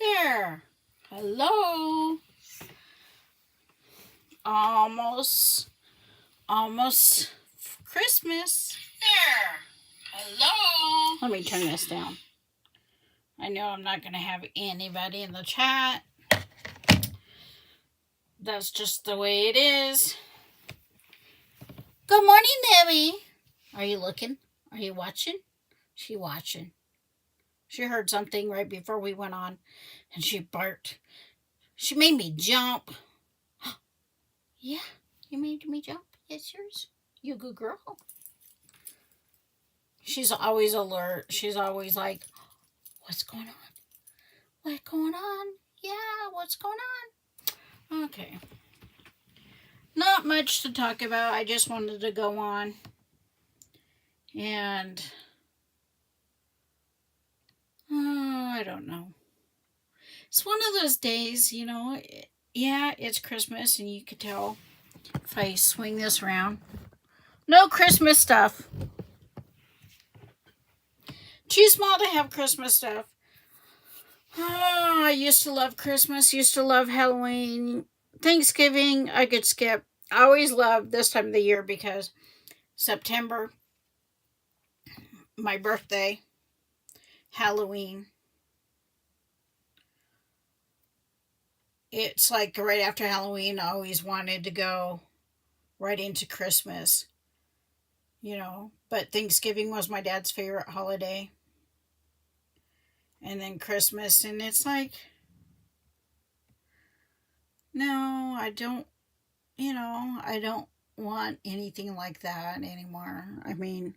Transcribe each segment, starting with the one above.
There. Hello. Almost Christmas. There. Hello. Let me turn this down. I know I'm not going to have anybody in the chat. That's just the way it is. Good morning, Debbie. Are you looking? Are you watching? She watching. She heard something right before we went on, and she barked. She made me jump. Yeah, you made me jump. Yes, yours. You good girl. She's always alert. She's always like, what's going on? What's going on? Yeah, what's going on? Okay. Not much to talk about. I just wanted to go on. And I don't know. It's one of those days, yeah, it's Christmas, and you could tell if I swing this around. No Christmas stuff. Too small to have Christmas stuff. Oh, I used to love Christmas, used to love Halloween. Thanksgiving, I could skip. I always loved this time of the year because September, my birthday, Halloween. It's like right after Halloween, I always wanted to go right into Christmas, But Thanksgiving was my dad's favorite holiday. And then Christmas, and it's like, no, I don't want anything like that anymore. I mean,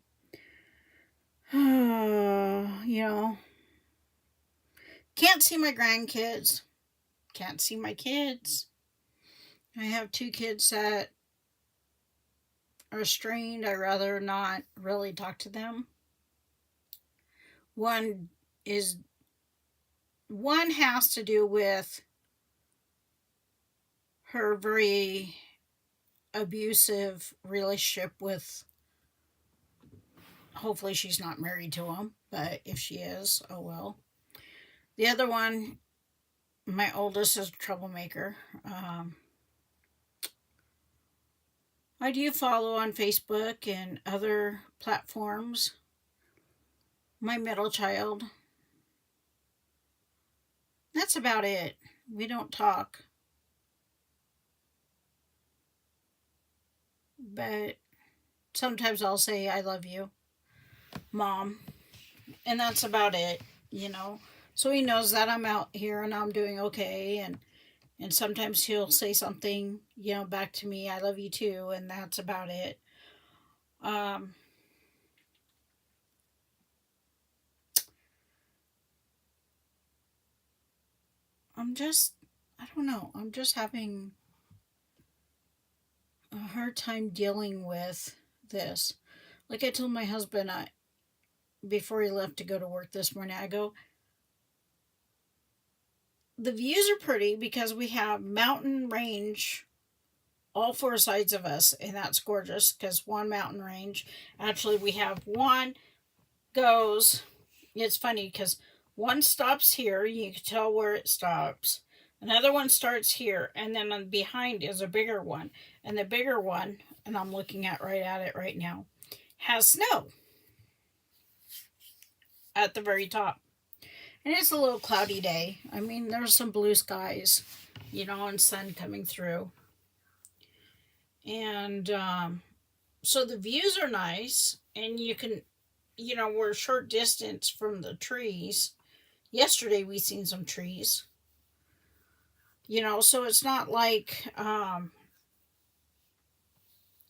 can't see my grandkids, can't see my kids. I have 2 kids that are strained. I'd rather not really talk to them. One has to do with her very abusive relationship with, hopefully she's not married to him, but if she is, oh well. The other one, my oldest, is a troublemaker. I do follow on Facebook and other platforms. My middle child. That's about it. We don't talk. But sometimes I'll say, I love you, Mom. And that's about it, So he knows that I'm out here and I'm doing okay. And sometimes he'll say something, back to me, I love you too. And that's about it. I don't know. I'm just having a hard time dealing with this. Like I told my husband, before he left to go to work this morning, I go, the views are pretty because we have mountain range all 4 sides of us, and that's gorgeous because one mountain range, actually we have one goes, it's funny because one stops here, you can tell where it stops. Another one starts here, and then behind is a bigger one. And the bigger one, and I'm looking at it right now, has snow at the very top. And it's a little cloudy day. I mean, there's some blue skies, and sun coming through. And so the views are nice, and you can, we're a short distance from the trees. Yesterday we seen some trees. So it's not like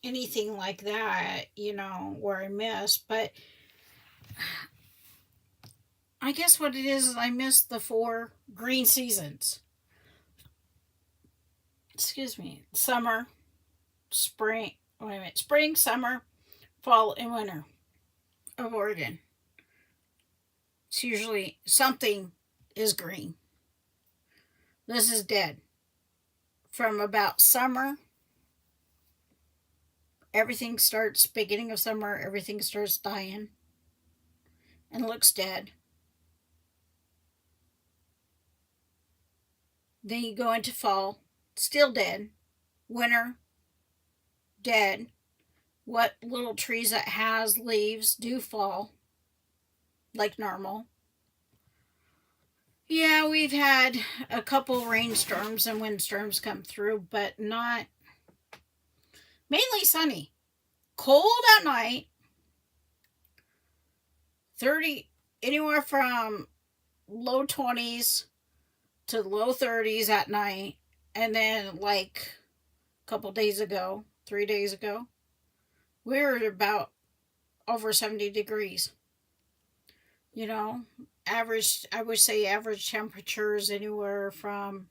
anything like that, where I miss. But I guess what it is I miss the 4 green seasons. Excuse me. Summer, spring, summer, fall, and winter of Oregon. It's usually something is green. This is dead. From about summer, beginning of summer, everything starts dying. and looks dead. Then you go into fall, still dead. Winter, dead. What little trees that has leaves do fall like normal. Yeah, we've had a couple rainstorms and windstorms come through, but not mainly sunny. Cold at night, 30 anywhere from low 20s to low 30s at night. And then like a couple days ago, 3 days ago, we were about over 70 degrees. You know, average, I would say average temperatures anywhere from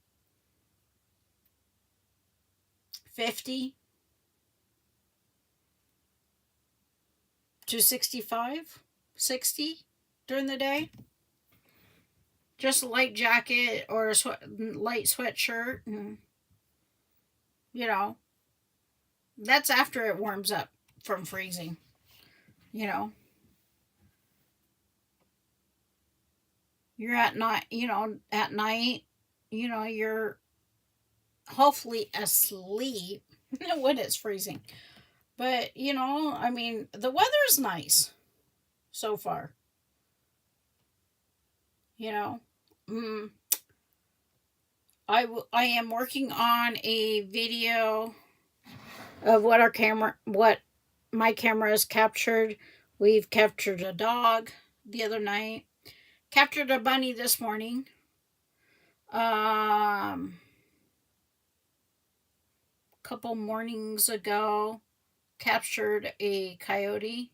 50 to 65, 60 during the day. Just a light jacket or a light sweatshirt. And, you know, that's after it warms up from freezing. You know, you're at night, at night, you're hopefully asleep when it's freezing. But, I mean, the weather's nice so far. You know, mm, I am working on a video of what my camera has captured. We've captured a dog the other night, captured a bunny this morning. Couple mornings ago, captured a coyote,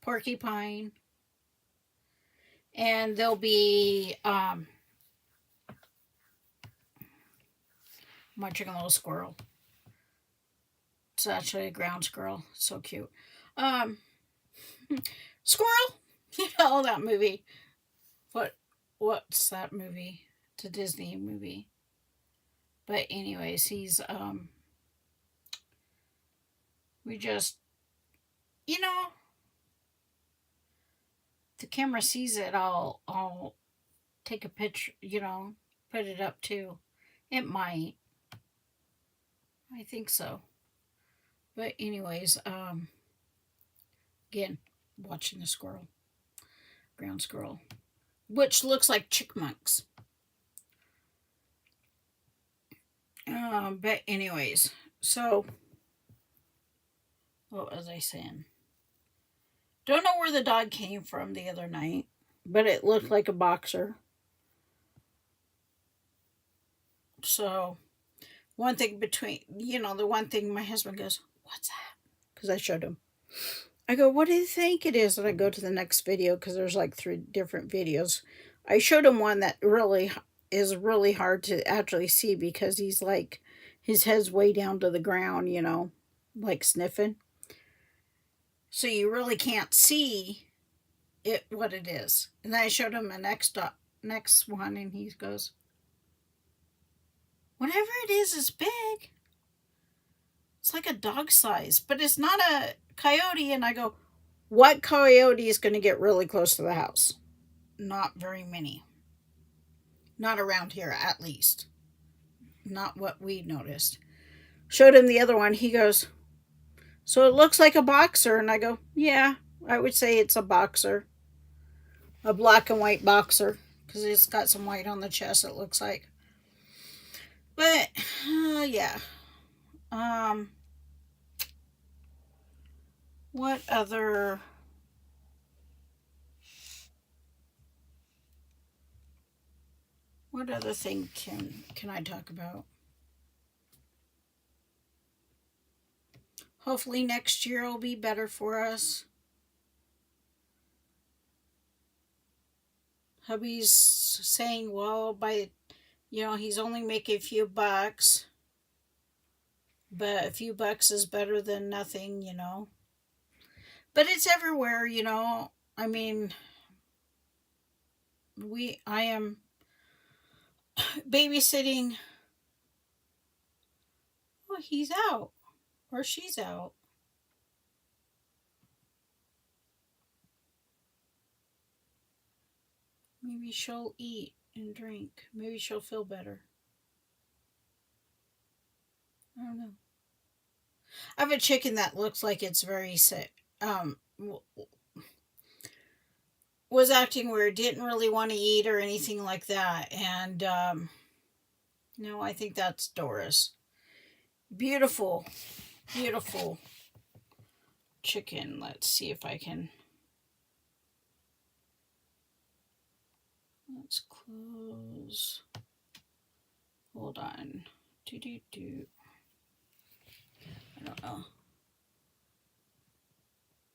porcupine, and there'll be munching a little squirrel. It's actually a ground squirrel. So cute. Um, Squirrel. You know that movie. What's that movie? It's a Disney movie. But anyways, he's we just the camera sees it, I'll take a picture, put it up too. It might. I think so. But anyways, again, watching the squirrel. Ground squirrel. Which looks like chipmunks. But anyways, so what was I saying? Don't know where the dog came from the other night, but it looked like a boxer. So, one thing the one thing my husband goes, "What's that?" Because I showed him. I go, "What do you think it is?" And I go to the next video because there's like 3 different videos. I showed him one that really is really hard to actually see because he's like, his head's way down to the ground, like sniffing. So you really can't see what it is. And then I showed him the next one, and he goes, "Whatever it is big. It's like a dog size, but it's not a coyote." And I go, "What coyote is going to get really close to the house?" Not very many. Not around here, at least. Not what we noticed. Showed him the other one. He goes, "So it looks like a boxer." And I go, "Yeah, I would say it's a boxer. A black and white boxer. Because it's got some white on the chest, it looks like." But, yeah. What other... What other thing can I talk about? Hopefully next year will be better for us. Hubby's saying, well, he's only making a few bucks. But a few bucks is better than nothing, But it's everywhere, I mean, I am babysitting. Oh, he's out. Or she's out. Maybe she'll eat and drink. Maybe she'll feel better. I don't know. I have a chicken that looks like it's very sick. Was acting weird, didn't really want to eat or anything like that. And no, I think that's Doris. Beautiful, beautiful chicken. Let's see if I can. Let's close. Hold on. Do do do. I don't know.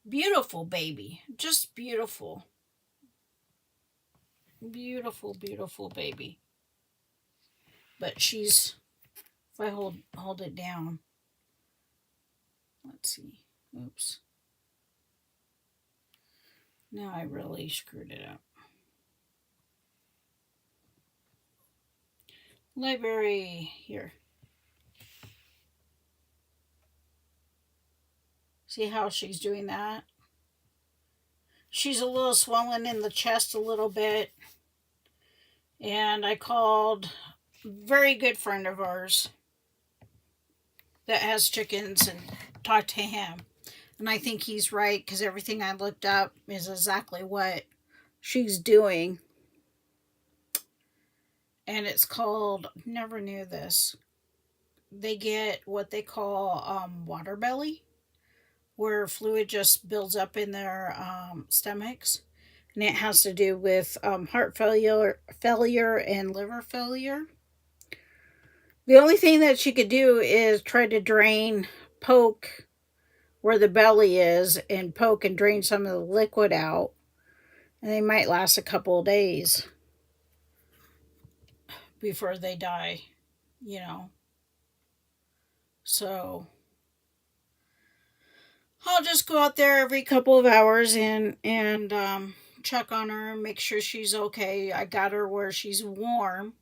Beautiful baby. Just beautiful. Beautiful, beautiful baby. But she's, if I hold it down. Let's see. Oops. Now I really screwed it up. Library here. See how she's doing that? She's a little swollen in the chest a little bit. And I called a very good friend of ours that has chickens and talked to him. And I think he's right because everything I looked up is exactly what she's doing. And it's called, never knew this. They get what they call water belly, where fluid just builds up in their stomachs. And it has to do with heart failure and liver failure. The only thing that she could do is try to poke where the belly is, and poke and drain some of the liquid out. And they might last a couple of days before they die, you know. So I'll just go out there every couple of hours and check on her and make sure she's okay. I got her where she's warm.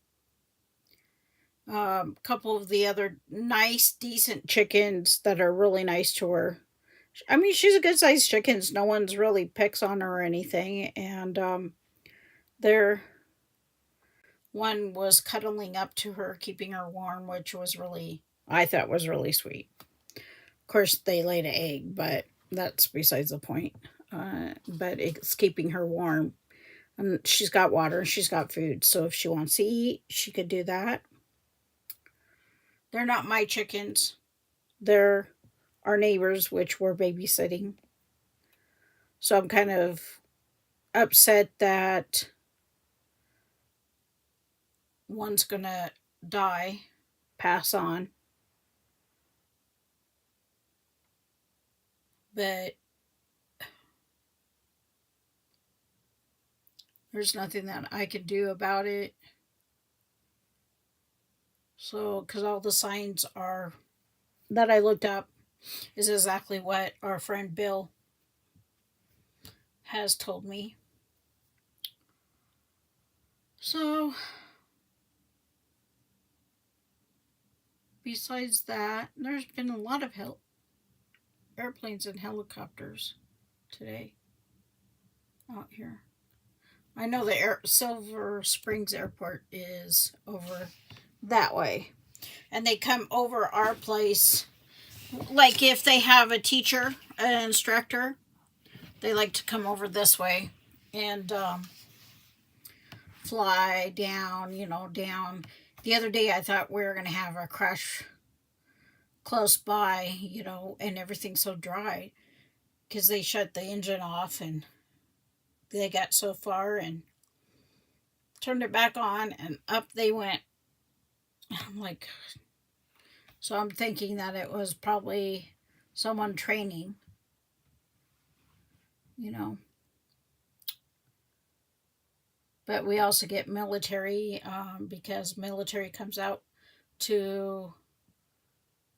Couple of the other nice, decent chickens that are really nice to her. I mean, she's a good sized chicken. No one's really picks on her or anything. And their one was cuddling up to her, keeping her warm, which was really, I thought was really sweet. Of course, they laid an egg, but that's besides the point. But it's keeping her warm. And she's got water and she's got food. So if she wants to eat, she could do that. They're not my chickens. They're our neighbors, which we're babysitting. So I'm kind of upset that one's gonna die, pass on. But there's nothing that I can do about it. So, because all the signs are that I looked up is exactly what our friend Bill has told me. So, besides that, there's been a lot of airplanes and helicopters today out here. I know the Silver Springs Airport is over that way. And they come over our place. Like if they have a teacher, an instructor, they like to come over this way and fly down, down. The other day I thought we were going to have a crash close by, and everything's so dry because they shut the engine off and they got so far and turned it back on and up they went. I'm like, so I'm thinking that it was probably someone training, But we also get military because military comes out to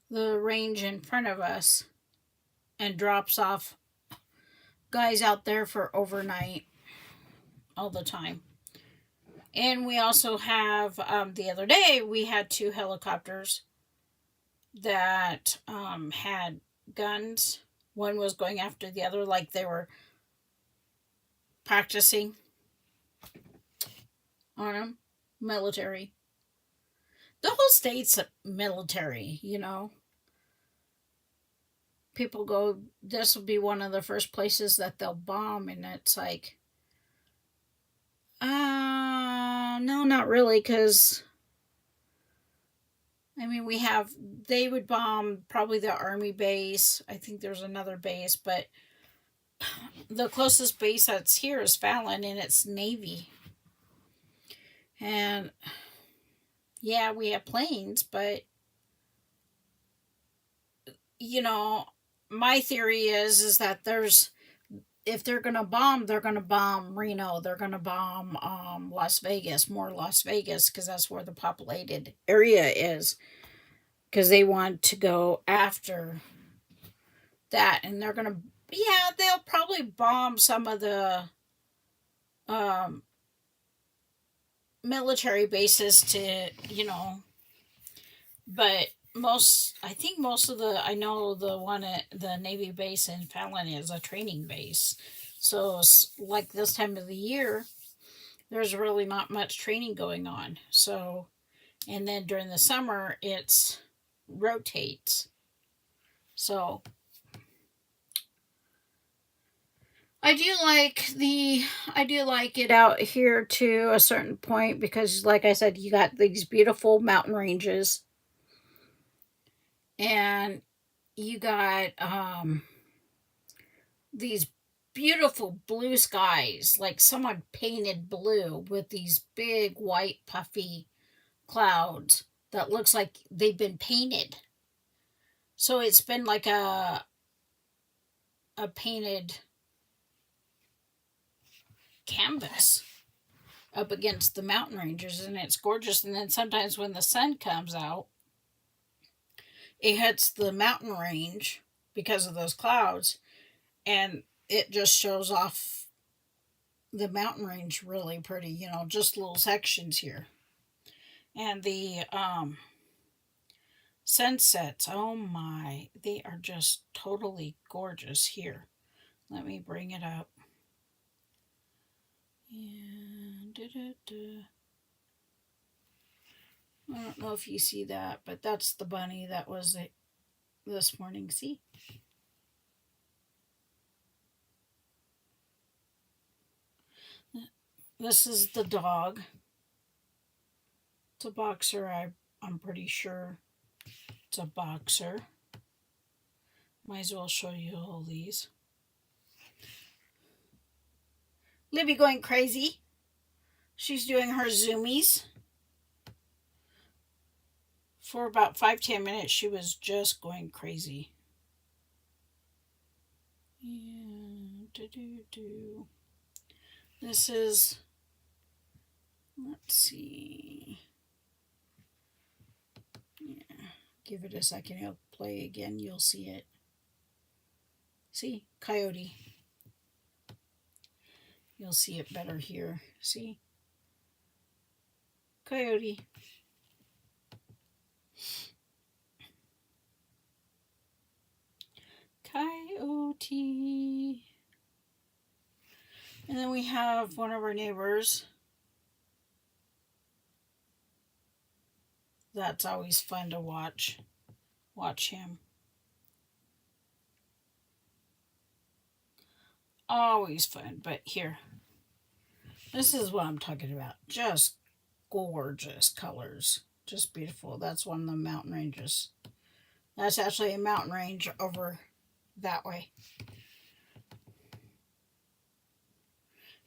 the range in front of us and drops off guys out there for overnight all the time. And we also have, the other day, we had 2 helicopters that had guns. One was going after the other like they were practicing on them. Military. The whole state's military, People go, this will be one of the first places that they'll bomb, and it's like, no, not really, because, I mean, they would bomb probably the army base. I think there's another base, but the closest base that's here is Fallon, and it's Navy. And yeah, we have planes, but my theory is that if they're gonna bomb, they're gonna bomb Reno. They're gonna bomb Las Vegas, more Las Vegas, because that's where the populated area is. Because they want to go after that, and they'll probably bomb some of the um, military bases to, but I think most of I know the one at the Navy base in Fallon is a training base. So, like this time of the year, there's really not much training going on. So, and then during the summer, it's rotates. So, I do like it out here to a certain point because, like I said, you got these beautiful mountain ranges, and you got these beautiful blue skies, like someone painted blue with these big white puffy clouds that looks like they've been painted. So it's been like a painted canvas up against the mountain ranges, and it's gorgeous. And then sometimes when the sun comes out, it hits the mountain range because of those clouds, and it just shows off the mountain range really pretty, just little sections here. And the sunsets, oh my, they are just totally gorgeous here. Let me bring it up. And I don't know if you see that, but that's the bunny that was this morning. See? This is the dog. It's a boxer. I'm pretty sure it's a boxer. Might as well show you all these. Libby going crazy. She's doing her zoomies. For about 5-10 minutes, she was just going crazy. And this is, let's see. Yeah, give it a second. It'll play again. You'll see it. See? Coyote. You'll see it better here. See? Coyote. Coyote. And then we have one of our neighbors. That's always fun to watch. Watch him. Always fun. But here. This is what I'm talking about. Just gorgeous colors. Just beautiful. That's one of the mountain ranges. That's actually a mountain range over that way.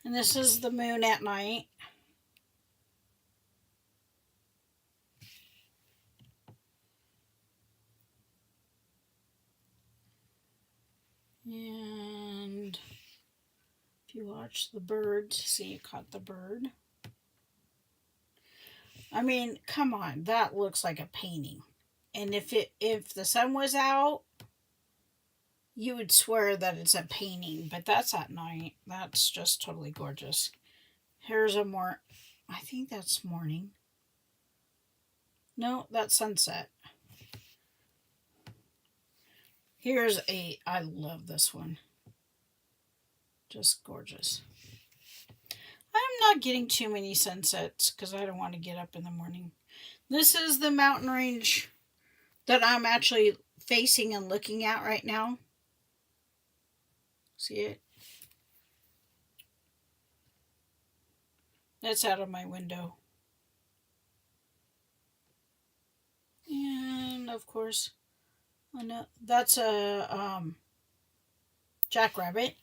And this is the moon at night. And if you watch the bird, see, you caught the bird. I mean, come on, that looks like a painting. And if the sun was out, you would swear that it's a painting, but that's at night. That's just totally gorgeous. Here's I think that's morning. No, that's sunset. I love this one. Just gorgeous. I'm not getting too many sunsets because I don't want to get up in the morning. This is the mountain range that I'm actually facing and looking at right now. See it? That's out of my window. And of course, that's a jackrabbit.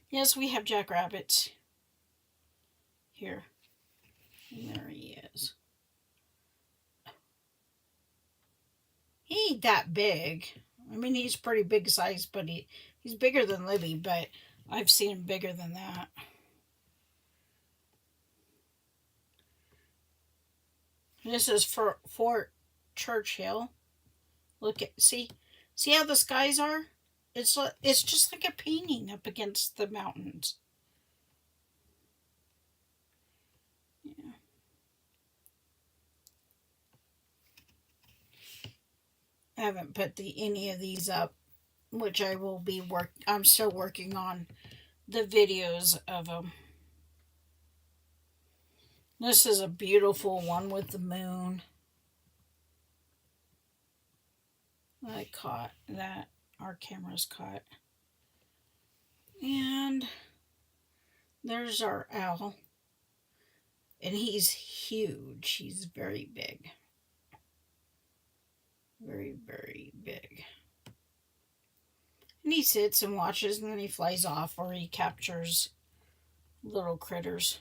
Yes, we have jackrabbits here. And there he is. He ain't that big. I mean, he's pretty big size, but he's bigger than Libby, but I've seen him bigger than that. This is for Fort Churchill. Look at see how the skies are? It's just like a painting up against the mountains. Yeah. I haven't put any of these up, which I will be I'm still working on the videos of them. This is a beautiful one with the moon. I caught that. Our camera's caught. And there's our owl. And he's huge. He's very big. Very, very big. And he sits and watches, and then he flies off, or he captures little critters.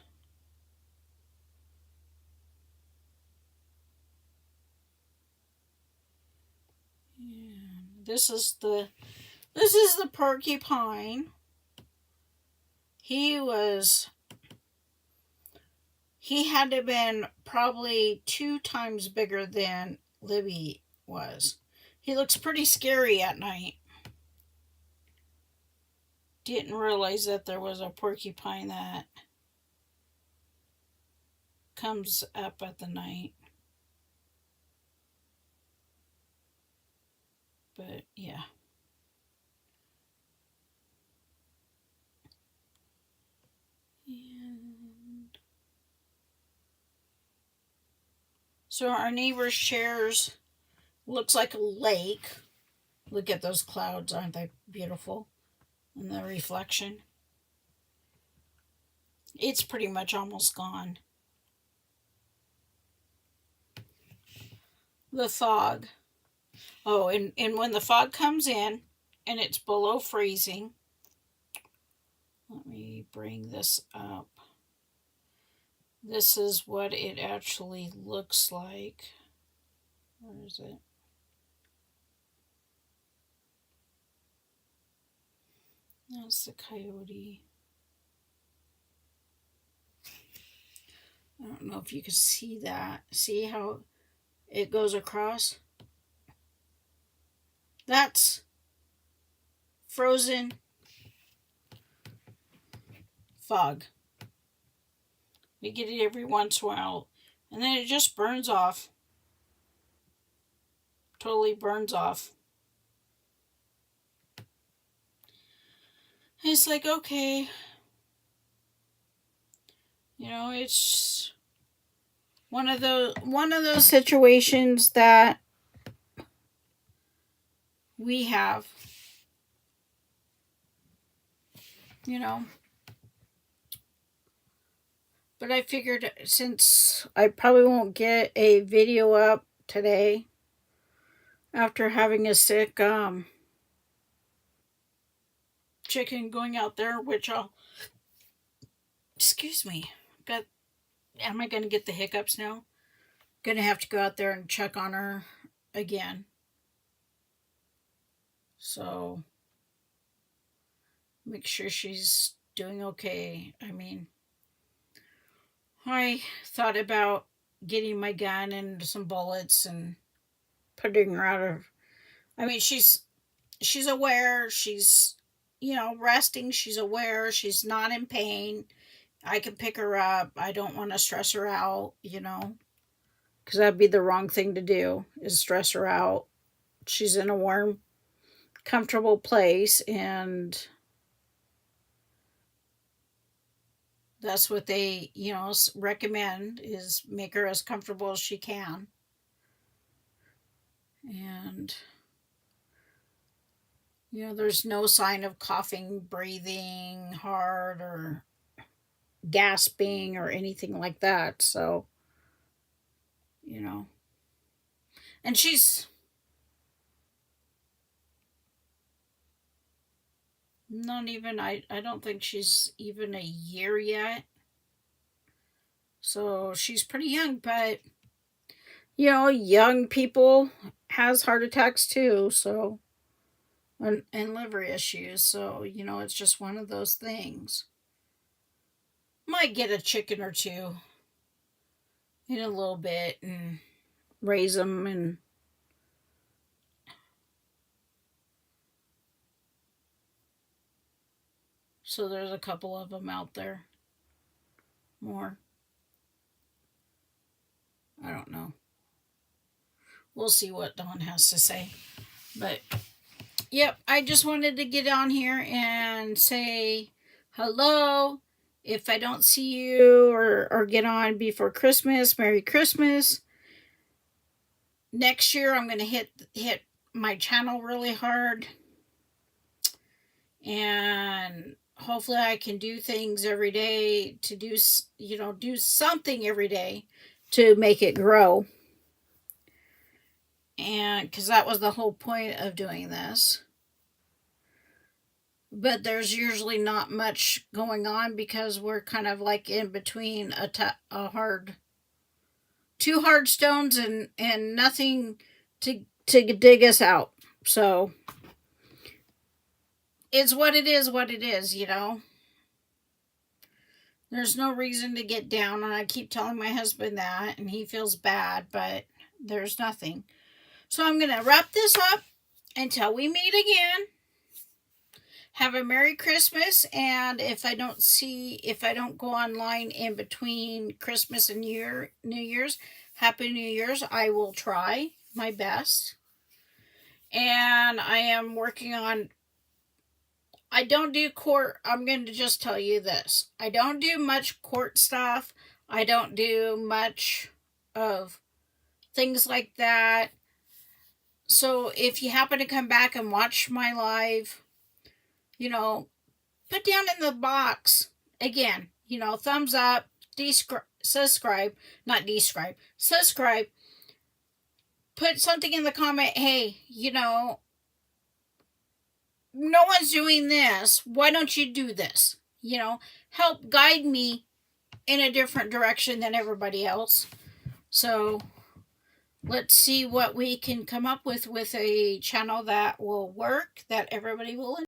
And this is the porcupine. He had to have been probably 2 times bigger than Libby was. He looks pretty scary at night. Didn't realize that there was a porcupine that comes up at the night. But yeah. And so our neighbor's chairs looks like a lake. Look at those clouds, aren't they beautiful? And the reflection. It's pretty much almost gone. The fog. Oh, and when the fog comes in and it's below freezing, let me bring this up. This is what it actually looks like. Where is it? That's the coyote. I don't know if you can see that. See how it goes across? That's frozen fog. We get it every once in a while, and then it just burns off. Totally burns off. And it's like, okay. You know, it's one of those situations that we have. You know. But I figured since I probably won't get a video up today after having a sick chicken going out there, which excuse me, am I going to get the hiccups now? Going to have to go out there and check on her again. So make sure she's doing okay. I mean, I thought about getting my gun and some bullets and putting her out of. I mean, she's aware. She's resting. She's aware. She's not in pain. I can pick her up. I don't want to stress her out. Because that'd be the wrong thing to do. Is stress her out. She's in a warm, comfortable place, and That's what they, recommend, is make her as comfortable as she can. And, there's no sign of coughing, breathing hard, or gasping, or anything like that. So, you know, and she's not even, I don't think she's even a year yet. So she's pretty young, but, young people has heart attacks too. So, and liver issues. So, it's just one of those things. Might get a chicken or two in a little bit and raise them. And so there's a couple of them out there. More. I don't know. We'll see what Dawn has to say. But, yep, I just wanted to get on here and say hello. If I don't see you or get on before Christmas, Merry Christmas. Next year I'm going to hit my channel really hard. And hopefully I can do things every day to do something every day to make it grow. And because that was the whole point of doing this. But there's usually not much going on because we're kind of like in between two hard stones and nothing to dig us out. So it's what it is, There's no reason to get down, and I keep telling my husband that, and he feels bad, but there's nothing. So I'm going to wrap this up until we meet again. Have a Merry Christmas, and if I don't go online in between Christmas and New Year's, Happy New Year's. I will try my best. And I am working on, I don't do court. I'm going to just tell you this. I don't do much court stuff. I don't do much of things like that. So if you happen to come back and watch my live, put down in the box again, thumbs up, subscribe, put something in the comment. Hey, no one's doing this. Why don't you do this? Help guide me in a different direction than everybody else. So let's see what we can come up with a channel that will work, that everybody will enjoy.